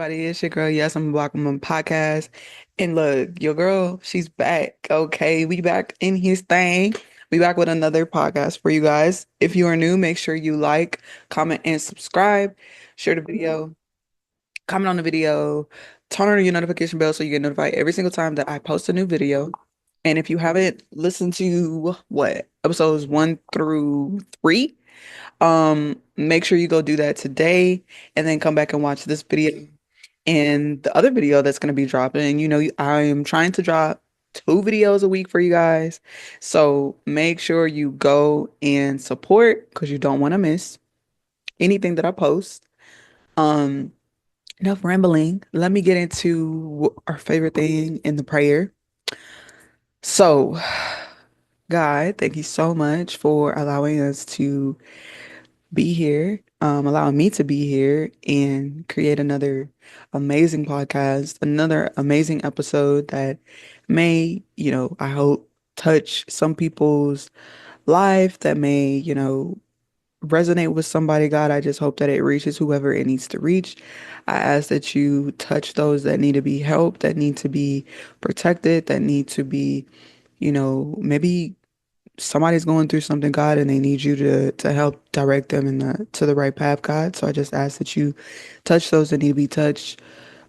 everybody? It's your girl. Yes, I'm back on my podcast. And look, your girl, she's back. Okay, we back in his thing. We back with another podcast for you guys. If you are new, make sure you like, comment, and subscribe. Share the video, comment on the video, turn on your notification bell so you get notified every single time that I post a new video. And if you haven't listened to what episodes 1 through 3, make sure you go do that today and then come back and watch this video and the other video that's going to be dropping. I am trying to drop 2 videos a week for you guys. So make sure you go and support because you don't want to miss anything that I post. Um, Enough rambling. Let me get into our favorite thing in the prayer. So, God, thank you so much for allowing us to be here, allowing me to be here and create another amazing podcast, another amazing episode that may, I hope touch some people's life, that may, resonate with somebody. God, I just hope that it reaches whoever it needs to reach. I ask that you touch those that need to be helped, that need to be protected, that need to be, maybe somebody's going through something, God, and they need you to help direct them to the right path, God. So I just ask that you touch those that need to be touched,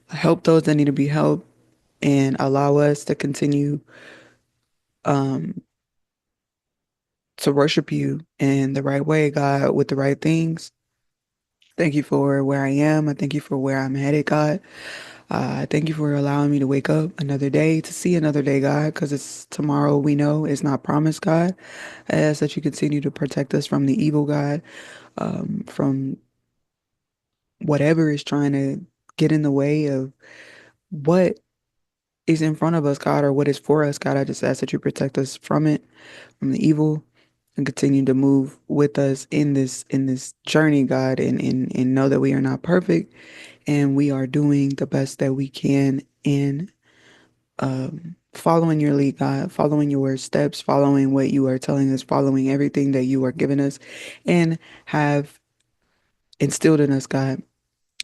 help those that need to be helped, and allow us to continue um to worship you in the right way, God, with the right things. Thank you for where I am. I thank you for where I'm headed, God. I thank you for allowing me to wake up another day, to see another day, God, because it's tomorrow we know is not promised, God. I ask that you continue to protect us from the evil, God, from whatever is trying to get in the way of what is in front of us, God, or what is for us, God. I just ask that you protect us from it, from the evil, and continue to move with us in this journey, God, and know that we are not perfect and we are doing the best that we can in following your lead, God, following your steps, following what you are telling us, following everything that you are giving us and have instilled in us, God.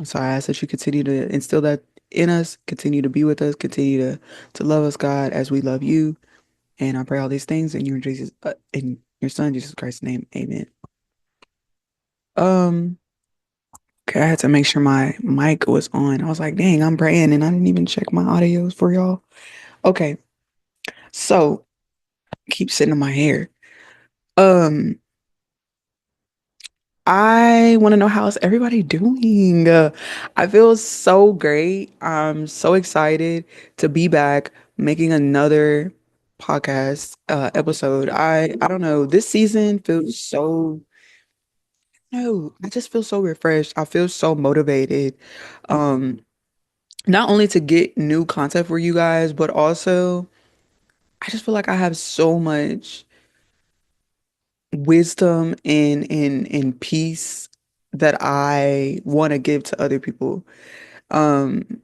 So I ask that you continue to instill that in us, continue to be with us, continue to love us, God, as we love you. And I pray all these things in your son Jesus Christ's name. Amen. Um, okay, I had to make sure my mic was on. I was like, dang, I'm praying and I didn't even check my audios for y'all. Okay, so keep sitting on my hair. Um, I want to know how's everybody doing. I feel so great. I'm so excited to be back making another podcast episode. I don't know. This season feels so no, I just feel so refreshed. I feel so motivated. Um, not only to get new content for you guys, but also I just feel like I have so much wisdom and peace that I want to give to other people. Um,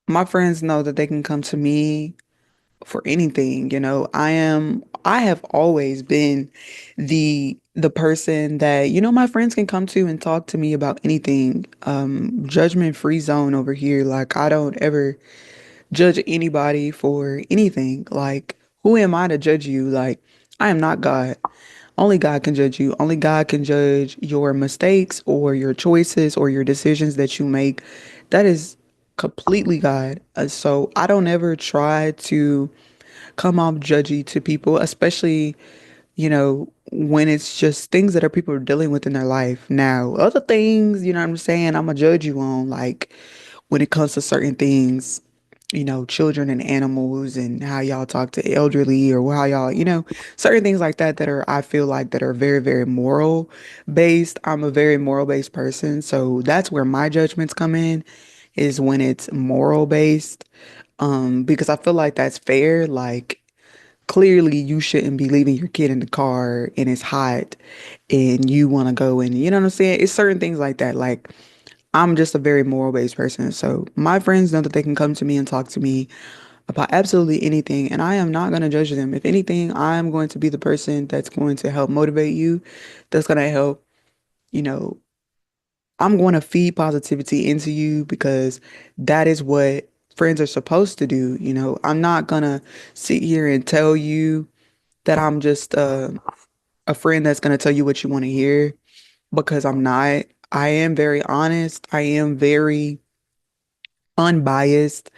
my friends know that they can come to me for anything, I have always been the person that, my friends can come to and talk to me about anything. Judgment free zone over here. Like I don't ever judge anybody for anything. Like who am I to judge you? Like I am not God. Only God can judge you. Only God can judge your mistakes or your choices or your decisions that you make. That is completely God. So I don't ever try to come off judgy to people, especially, when it's just things that are people are dealing with in their life. Now, other things, you know what I'm saying, I'm gonna judge you on, like when it comes to certain things, children and animals and how y'all talk to elderly or how y'all, certain things like that that are, I feel like that are very, very moral based. I'm a very moral based person. So that's where my judgments come in is when it's moral based. Because I feel like that's fair. Like clearly you shouldn't be leaving your kid in the car and it's hot and you want to go and you know what I'm saying? It's certain things like that. Like I'm just a very moral based person. So my friends know that they can come to me and talk to me about absolutely anything and I am not going to judge them. If anything, I'm going to be the person that's going to help motivate you, that's going to help, you know, I'm going to feed positivity into you because that is what friends are supposed to do. I'm not gonna sit here and tell you that I'm just a friend that's gonna tell you what you want to hear because I'm not. I am very honest. I am very unbiased,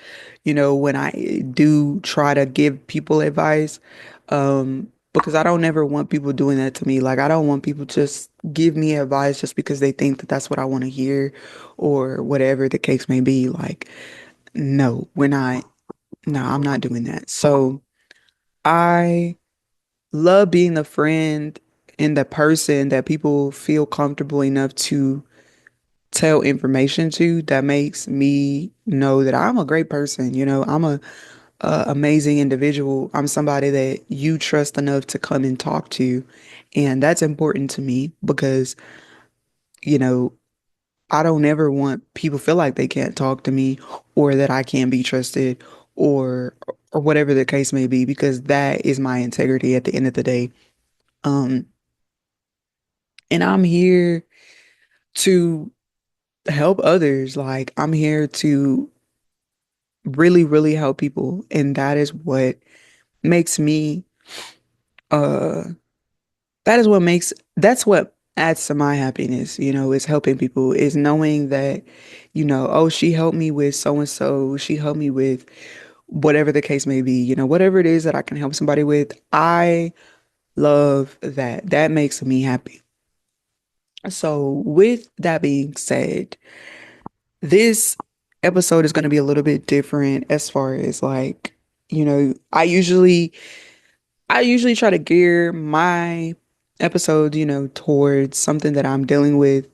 when I do try to give people advice, because I don't ever want people doing that to me. Like, I don't want people just give me advice just because they think that that's what I want to hear or whatever the case may be. Like, no, no, I'm not doing that. So I love being the friend and the person that people feel comfortable enough to tell information to that makes me know that I'm a great person. I'm a amazing individual. I'm somebody that you trust enough to come and talk to. And that's important to me because, you know, I don't ever want people feel like they can't talk to me or that I can't be trusted or or whatever the case may be because that is my integrity at the end of the day. Um and I'm here to help others. Like I'm here to really, really help people. And that is what makes me, uh, that's what adds to my happiness, is helping people, is knowing that, oh, she helped me with so and so, she helped me with whatever the case may be, whatever it is that I can help somebody with. I love that. That makes me happy. So, with that being said, this episode is going to be a little bit different as far as like, I usually try to gear my episodes, towards something that I'm dealing with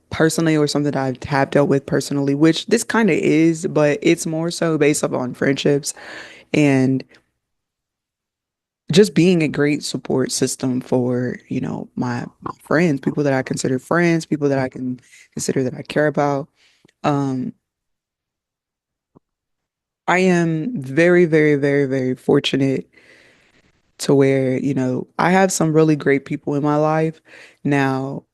personally or something that I have dealt with personally, which this kind of is, but it's more so based upon friendships and just being a great support system for, my friends, people that I consider friends, people that I can consider that I care about. Um, I am very, very, very, very fortunate to where, I have some really great people in my life. Now,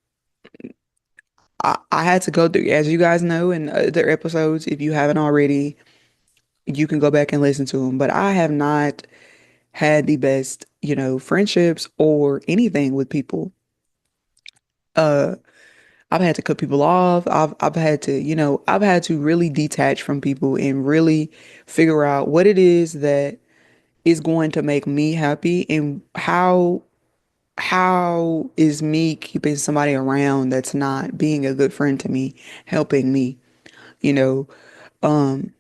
I had to go through, as you guys know in other episodes, if you haven't already, you can go back and listen to them. But I have not had the best, friendships or anything with people. Uh, I've had to cut people off. I've had to, I've had to really detach from people and really figure out what it is that is going to make me happy and how is me keeping somebody around that's not being a good friend to me, helping me, you know. Um,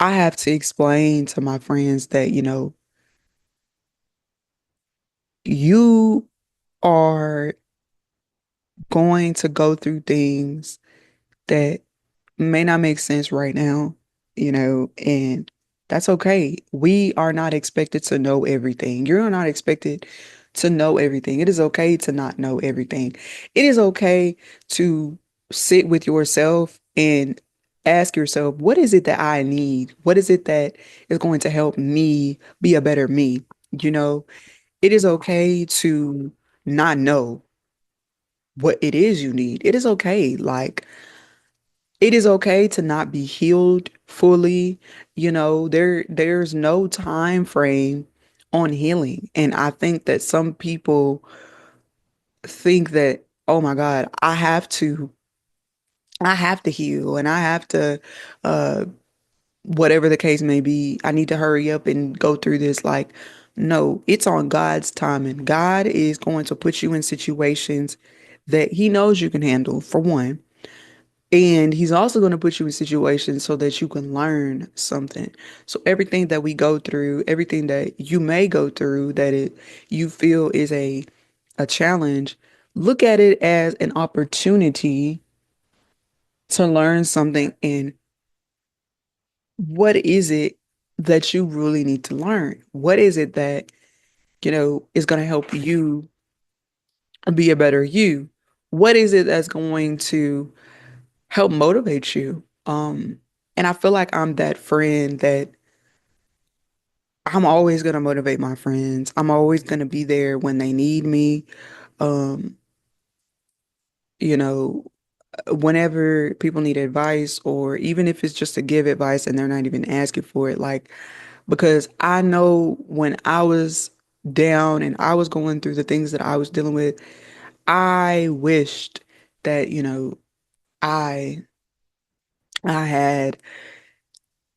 I have to explain to my friends that, you are going to go through things that may not make sense right now, and that's okay. We are not expected to know everything. You're not expected to know everything. It is okay to not know everything. It is okay to sit with yourself and ask yourself, what is it that I need? What is it that is going to help me be a better me? You know, it is okay to not know what it is you need. It is okay. Like, it is okay to not be healed fully. There's no time frame on healing. And I think that some people think that, oh my God, I have to heal and I have to uh whatever the case may be, I need to hurry up and go through this. Like, no, it's on God's timing. God is going to put you in situations that He knows you can handle, for one. And he's also going to put you in situations so that you can learn something. So everything that we go through, everything that you may go through that you feel is a challenge, look at it as an opportunity to learn something. And what is it that you really need to learn? What is it that, is going to help you be a better you? What is it that's going to help motivate you? And I feel like I'm that friend that I'm always gonna motivate my friends. I'm always gonna be there when they need me. Um, you know, whenever people need advice, or even if it's just to give advice and they're not even asking for it, like, because I know when I was down and I was going through the things that I was dealing with, I wished that, I I had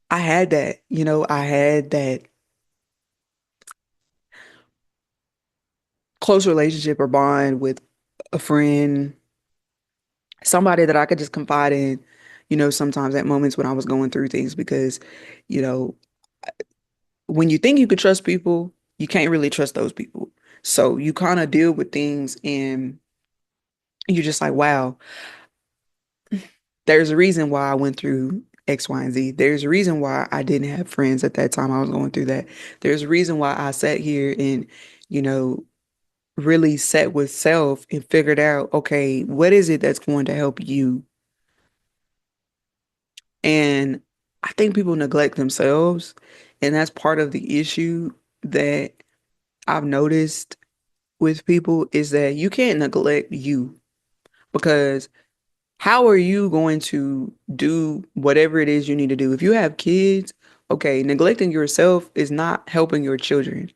I had that, I had that close relationship or bond with a friend, somebody that I could just confide in, sometimes at moments when I was going through things, because, you know, when you think you could trust people, you can't really trust those people. So you kind of deal with things and you're just like, wow, there's a reason why I went through X, Y, and Z. There's a reason why I didn't have friends at that time I was going through that. There's a reason why I sat here and, you know, really sat with self and figured out, okay, what is it that's going to help you? And I think people neglect themselves. And that's part of the issue that I've noticed with people, is that you can't neglect you, because how are you going to do whatever it is you need to do? If you have kids, okay, neglecting yourself is not helping your children.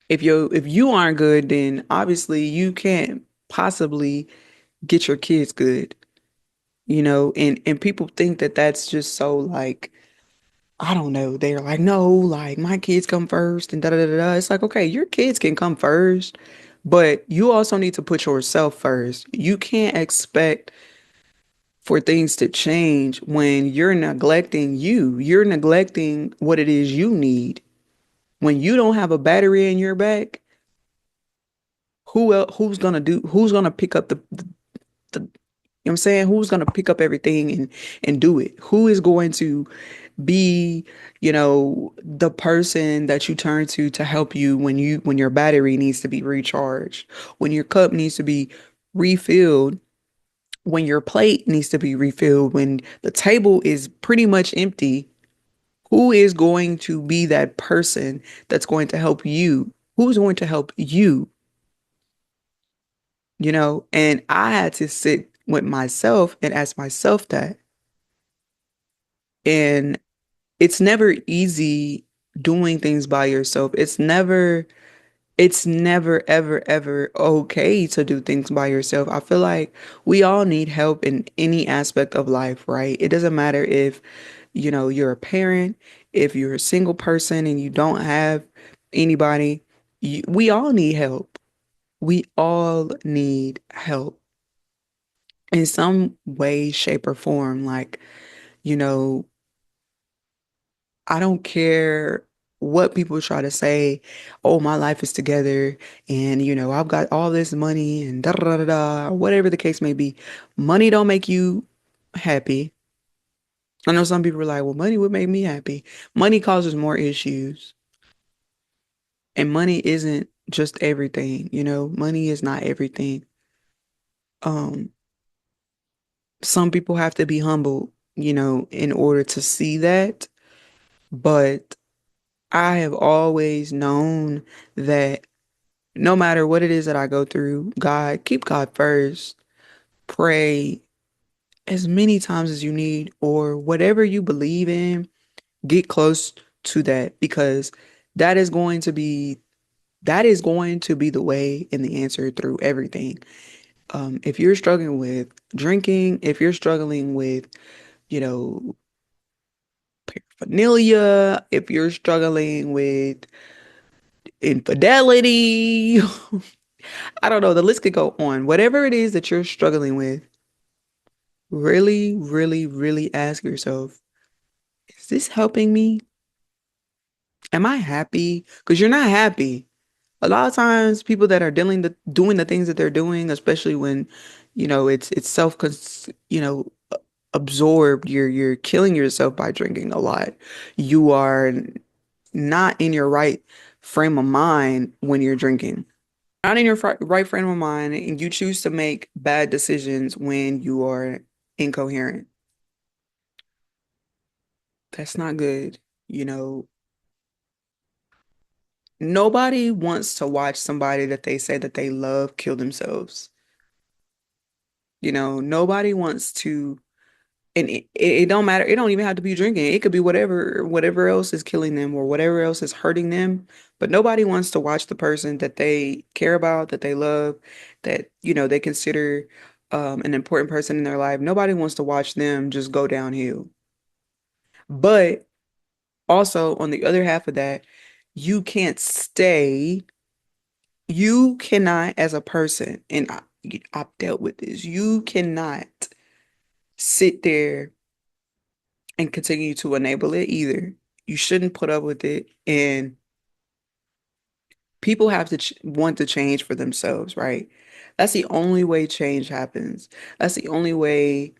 If you aren't good, then obviously you can't possibly get your kids good, and people think that that's just so, like, I don't know. They're like, no, like my kids come first and da da da da. It's like, okay, your kids can come first, but you also need to put yourself first. You can't expect for things to change when you're neglecting you. You're neglecting what it is you need. When you don't have a battery in your back, who's gonna pick up the you know what I'm saying? Who's gonna pick up everything and do it? Who is going to be, the person that you turn to help you when your battery needs to be recharged, when your cup needs to be refilled, when your plate needs to be refilled, when the table is pretty much empty? Who is going to be that person that's going to help you? Who's going to help you? And I had to sit with myself and ask myself that. And it's never easy doing things by yourself. It's never ever ever okay to do things by yourself. I feel like we all need help in any aspect of life, right? It doesn't matter if, you're a parent, if you're a single person and you don't have anybody, we all need help. We all need help in some way, shape, or form. Like, you know, I don't care what people try to say, oh, my life is together and I've got all this money and da da da da, whatever the case may be. Money don't make you happy. I know some people are like, well, money would make me happy. Money causes more issues, and money isn't just everything, money is not everything. Um, some people have to be humble, in order to see that. But I have always known that no matter what it is that I go through, keep God first. Pray as many times as you need, or whatever you believe in, get close to that, because that is going to be that is going to be the way and the answer through everything. If you're struggling with drinking, if you're struggling with, you know, paraphernalia, if you're struggling with infidelity, I don't know, the list could go on. Whatever it is that you're struggling with, really, really, really ask yourself, is this helping me? Am I happy? Because you're not happy. A lot of times people that are doing the things that they're doing, especially when, it's absorbed, you're killing yourself by drinking a lot. You are not in your right frame of mind when you're drinking. Not in your right frame of mind, and you choose to make bad decisions when you are incoherent. That's not good. You know, Nobody wants to watch somebody that they say that they love kill themselves. Nobody wants to, and it don't matter. It don't even have to be drinking. It could be whatever else is killing them or whatever else is hurting them. But nobody wants to watch the person that they care about, that they love, that, they consider an important person in their life. Nobody wants to watch them just go downhill. But also, on the other half of that, you can't stay, you cannot, as a person, and I've dealt with this, you cannot sit there and continue to enable it either. You shouldn't put up with it. And people have to want to change for themselves, right? That's the only way change happens. That's the only way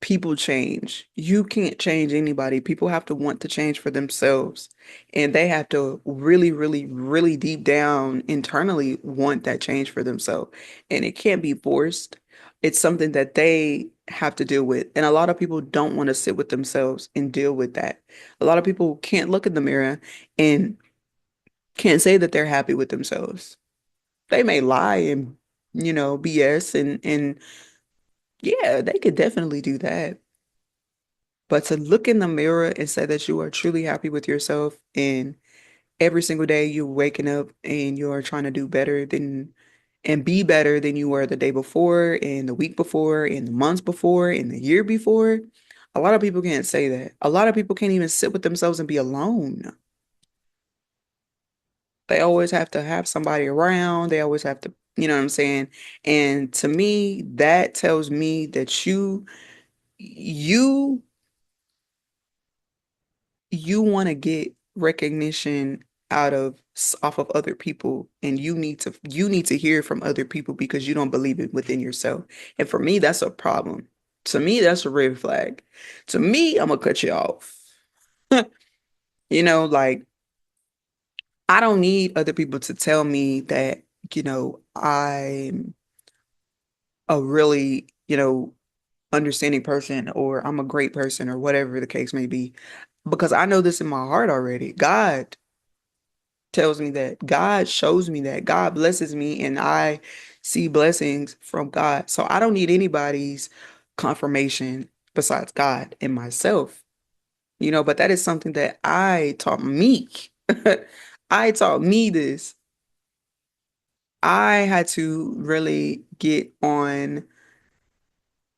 people change. You can't change anybody. People have to want to change for themselves. And they have to really, really, really deep down internally want that change for themselves. And it can't be forced. It's something that they have to deal with. And a lot of people don't want to sit with themselves and deal with that. A lot of people can't look in the mirror and can't say that they're happy with themselves. They may lie and, BS and yeah, they could definitely do that. But to look in the mirror and say that you are truly happy with yourself and every single day you're waking up and you're trying to do better than and be better than you were the day before and the week before and the months before and the year before. A lot of people can't say that. A lot of people can't even sit with themselves and be alone. They always have to have somebody around. They always have to, you know what I'm saying? And to me, that tells me that you you want to get recognition off of other people, and you need to hear from other people because you don't believe it within yourself. And for me, that's a problem. To me, that's a red flag. To me, I'm gonna cut you off. Like, I don't need other people to tell me that, I'm a really, understanding person or I'm a great person or whatever the case may be, because I know this in my heart already. God tells me that. God shows me that. God blesses me and I see blessings from God. So I don't need anybody's confirmation besides God and myself. But that is something that I taught me. I taught me this. I had to really get on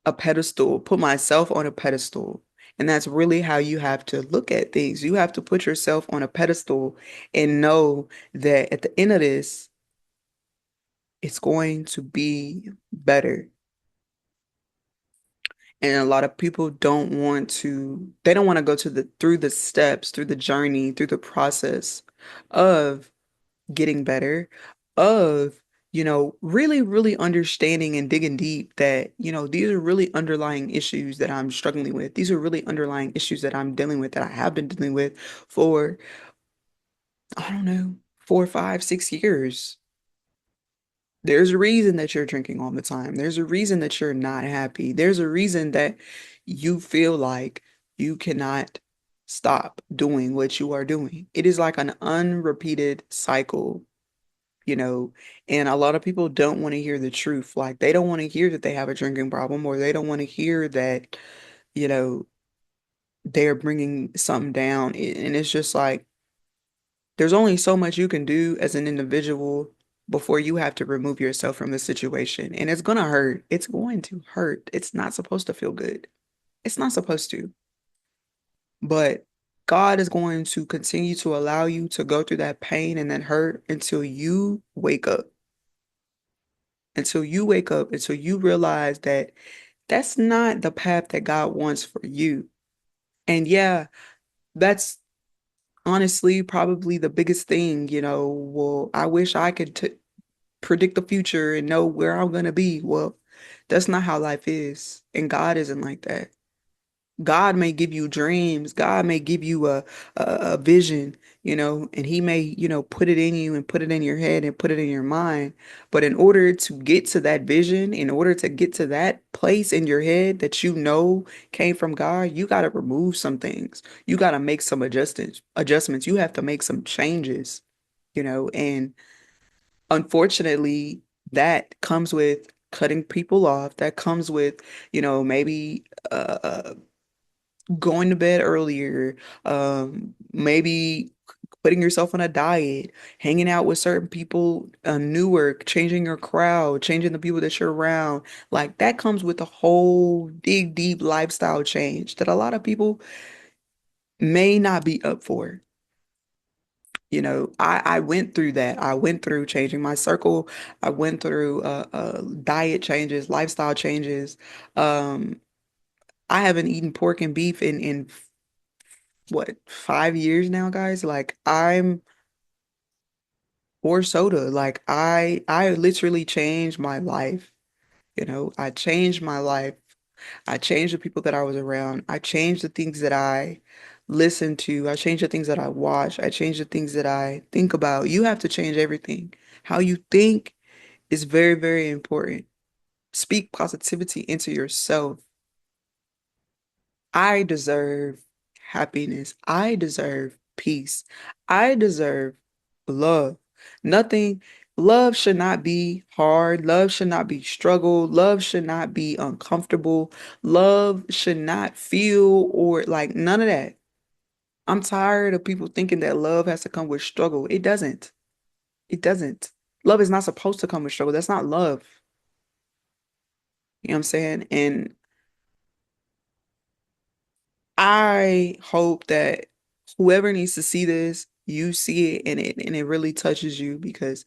a pedestal, put myself on a pedestal. And that's really how you have to look at things. You have to put yourself on a pedestal and know that at the end of this, it's going to be better. And a lot of people they don't want to go through the steps, through the journey, through the process of getting better, of, really, really understanding and digging deep that, these are really underlying issues that I'm struggling with. These are really underlying issues that I'm dealing with, that I have been dealing with for, I don't know, 4, 5, 6 years. There's a reason that you're drinking all the time. There's a reason that you're not happy. There's a reason that you feel like you cannot stop doing what you are doing. It is like an unrepeated cycle, and a lot of people don't want to hear the truth. Like, they don't want to hear that they have a drinking problem, or they don't want to hear that, you know, they're bringing something down. And it's just like, there's only so much you can do as an individual before you have to remove yourself from the situation. And it's gonna hurt. It's going to hurt. It's not supposed to feel good. It's not supposed to. But God is going to continue to allow you to go through that pain and that hurt until you wake up. Until you wake up, until you realize that that's not the path that God wants for you. And yeah, that's honestly probably the biggest thing, well, I wish I could t predict the future and know where I'm gonna be. Well, that's not how life is. And God isn't like that. God may give you dreams. God may give you a vision, and he may, put it in you and put it in your head and put it in your mind. But in order to get to that vision, in order to get to that place in your head that came from God, you got to remove some things. You got to make some adjustments. You have to make some changes, and unfortunately, that comes with cutting people off. That comes with, maybe going to bed earlier, maybe putting yourself on a diet, hanging out with certain people, newer, changing your crowd, changing the people that you're around. Like that comes with a whole big, deep lifestyle change that a lot of people may not be up for. I went through that. I went through changing my circle. I went through diet changes, lifestyle changes. Um, I haven't eaten pork and beef in what, 5 years now, guys? Like I'm or soda. Like I literally changed my life. I changed my life. I changed the people that I was around. I changed the things that I listen to. I changed the things that I watch. I changed the things that I think about. You have to change everything. How you think is very, very important. Speak positivity into yourself. I deserve happiness. I deserve peace. I deserve love. Nothing, love should not be hard. Love should not be struggle. Love should not be uncomfortable. Love should not feel or like none of that. I'm tired of people thinking that love has to come with struggle. It doesn't. It doesn't. Love is not supposed to come with struggle. That's not love. You know what I'm saying? And I hope that whoever needs to see this, you see it and it really touches you because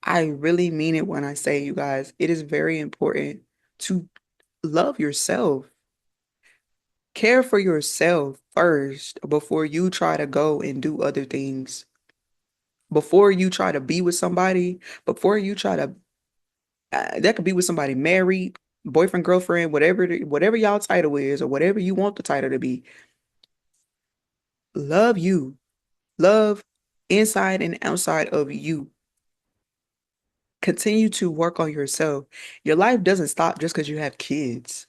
I really mean it when I say, you guys, it is very important to love yourself. Care for yourself first before you try to go and do other things. Before you try to be with somebody, before you try to that could be with somebody married, boyfriend, girlfriend, whatever y'all title is or whatever you want the title to be. Love you. Love inside and outside of you. Continue to work on yourself. Your life doesn't stop just because you have kids.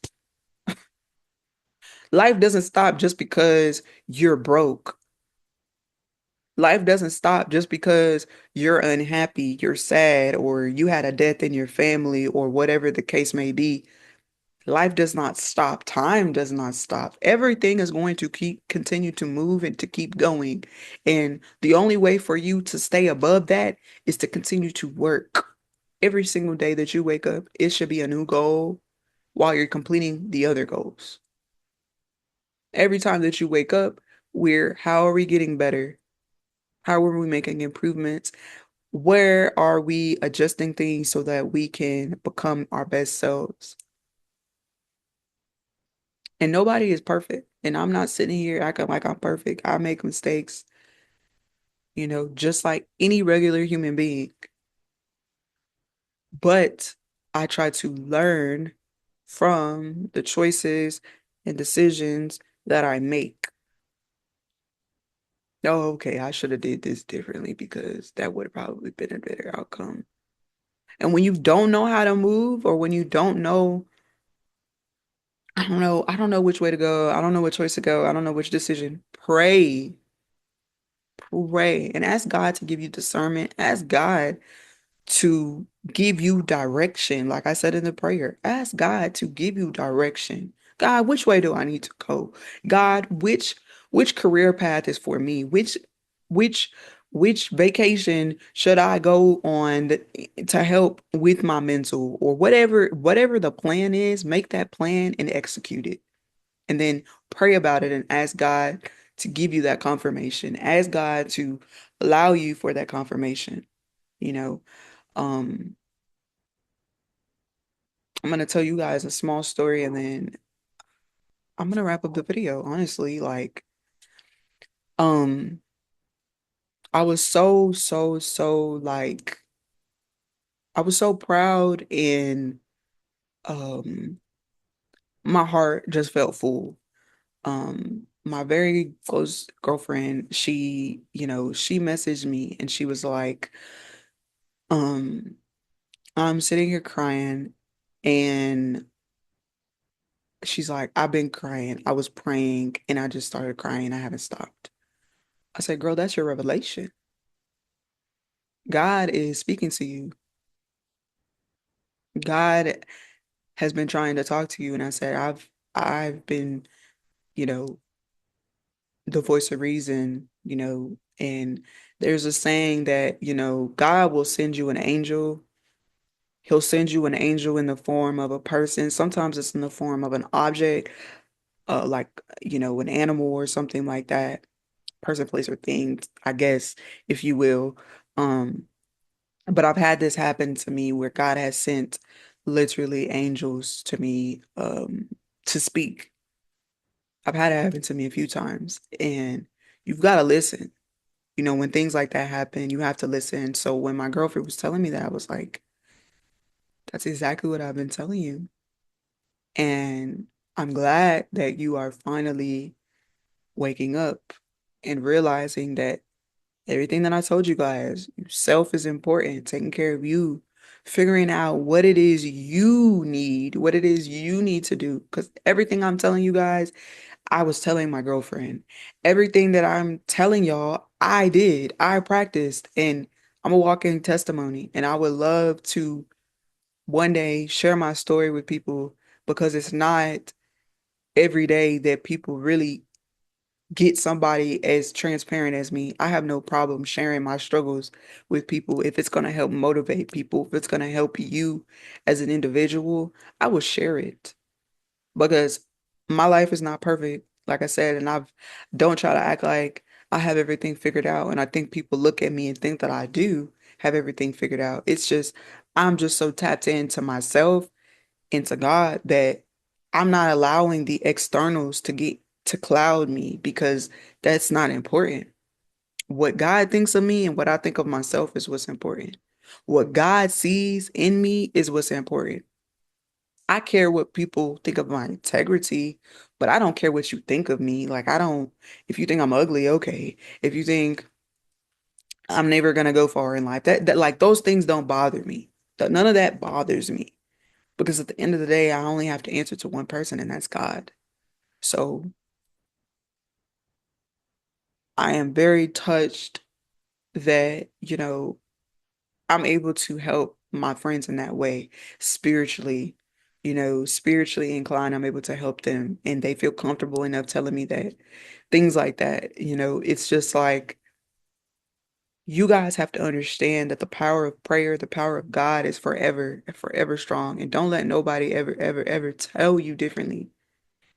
Life doesn't stop just because you're broke. Life doesn't stop just because you're unhappy, you're sad, or you had a death in your family, or whatever the case may be. Life does not stop. Time does not stop. Everything is going to continue to move and to keep going. And the only way for you to stay above that is to continue to work. Every single day that you wake up, it should be a new goal while you're completing the other goals. Every time that you wake up, how are we getting better? How are we making improvements? Where are we adjusting things so that we can become our best selves? And nobody is perfect. And I'm not sitting here acting like I'm perfect. I make mistakes, just like any regular human being. But I try to learn from the choices and decisions that I make. Oh, okay, I should have did this differently because that would have probably been a better outcome. And when you don't know how to move or when you don't know, I don't know which way to go. I don't know what choice to go. I don't know which decision. Pray, and ask God to give you discernment. Ask God to give you direction. Like I said in the prayer, ask God to give you direction. God, which way do I need to go? God, which career path is for me? Which which vacation should I go on to help with my mental or whatever the plan is, make that plan and execute it. And then pray about it and ask God to give you that confirmation. Ask God to allow you for that confirmation. You know, um, I'm gonna tell you guys a small story and then I'm gonna wrap up the video. Honestly, like, um, I was so I was so proud and um my heart just felt full. My very close girlfriend, she messaged me and she was like, um, I'm sitting here crying and she's like, I've been crying. I was praying and I just started crying. I haven't stopped. I said, girl, that's your revelation. God is speaking to you. God has been trying to talk to you, and I said, I've been, you know, the voice of reason, and there's a saying that, God will send you an angel. He'll send you an angel in the form of a person. Sometimes it's in the form of an object, like, an animal or something like that. Person, place, or thing, I guess, if you will. Um, but I've had this happen to me where God has sent literally angels to me, to speak. I've had it happen to me a few times, and you've got to listen. When things like that happen, you have to listen. So when my girlfriend was telling me that, I was like, that's exactly what I've been telling you. And I'm glad that you are finally waking up and realizing that everything that I told you guys, self is important, taking care of you, figuring out what it is you need, what it is you need to do. Because everything I'm telling you guys, I was telling my girlfriend. Everything that I'm telling y'all, I did. I practiced, and I'm a walking testimony. And I would love to one day share my story with people, because it's not every day that people really get somebody as transparent as me. I have no problem sharing my struggles with people. If it's going to help motivate people, if it's going to help you as an individual, I will share it, because my life is not perfect, like I said, and I don't try to act like I have everything figured out. And I think people look at me and think that I do have everything figured out. It's just I'm just so tapped into myself, into God, that I'm not allowing the externals to get to cloud me, because that's not important. What God thinks of me and what I think of myself is what's important. What God sees in me is what's important. I care what people think of my integrity, but I don't care what you think of me. Like, I don't, if you think I'm ugly, okay. If you think I'm never gonna go far in life, that like those things don't bother me. None of that bothers me, because at the end of the day, I only have to answer to one person, and that's God. So I am very touched that, I'm able to help my friends in that way, spiritually, spiritually inclined. I'm able to help them, and they feel comfortable enough telling me that, things like that. It's just like, you guys have to understand that the power of prayer, the power of God is forever, forever strong. And don't let nobody ever, ever, ever tell you differently.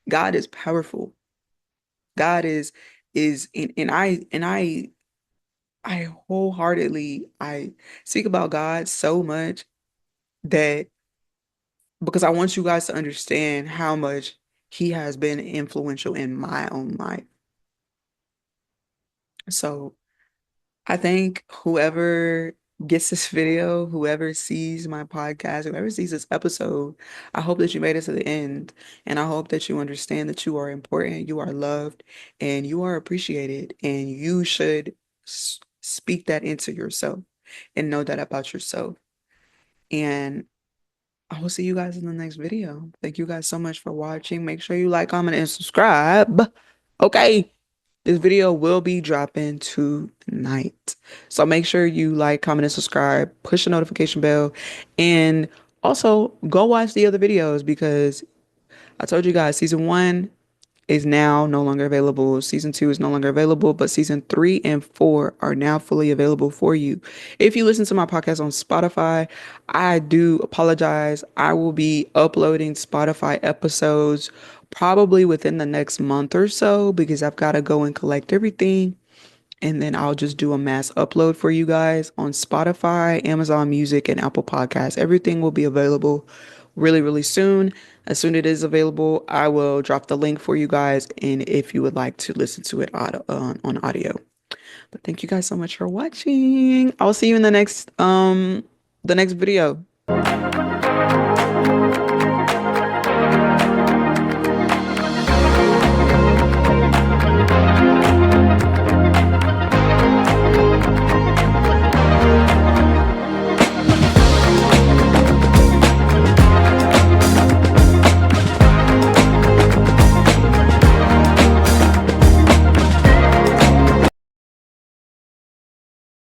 God is powerful. God is and I wholeheartedly, I speak about God so much, that because I want you guys to understand how much he has been influential in my own life. So I think whoever gets this video, whoever sees my podcast, whoever sees this episode, I hope that you made it to the end. And I hope that you understand that you are important, you are loved, and you are appreciated. And you should speak that into yourself and know that about yourself. And I will see you guys in the next video. Thank you guys so much for watching. Make sure you like, comment, and subscribe. Okay. This video will be dropping tonight. So make sure you like, comment, and subscribe, push the notification bell, and also go watch the other videos, because I told you guys season 1 is now no longer available. Season 2 is no longer available, but season 3 and 4 are now fully available for you. If you listen to my podcast on Spotify, I do apologize. I will be uploading Spotify episodes probably within the next month or so, because I've got to go and collect everything, and then I'll just do a mass upload for you guys on Spotify, Amazon Music, and Apple Podcasts. Everything will be available really, really soon. As soon as it is available, I will drop the link for you guys, and if you would like to listen to it on audio. But thank you guys so much for watching. I'll see you in the next video.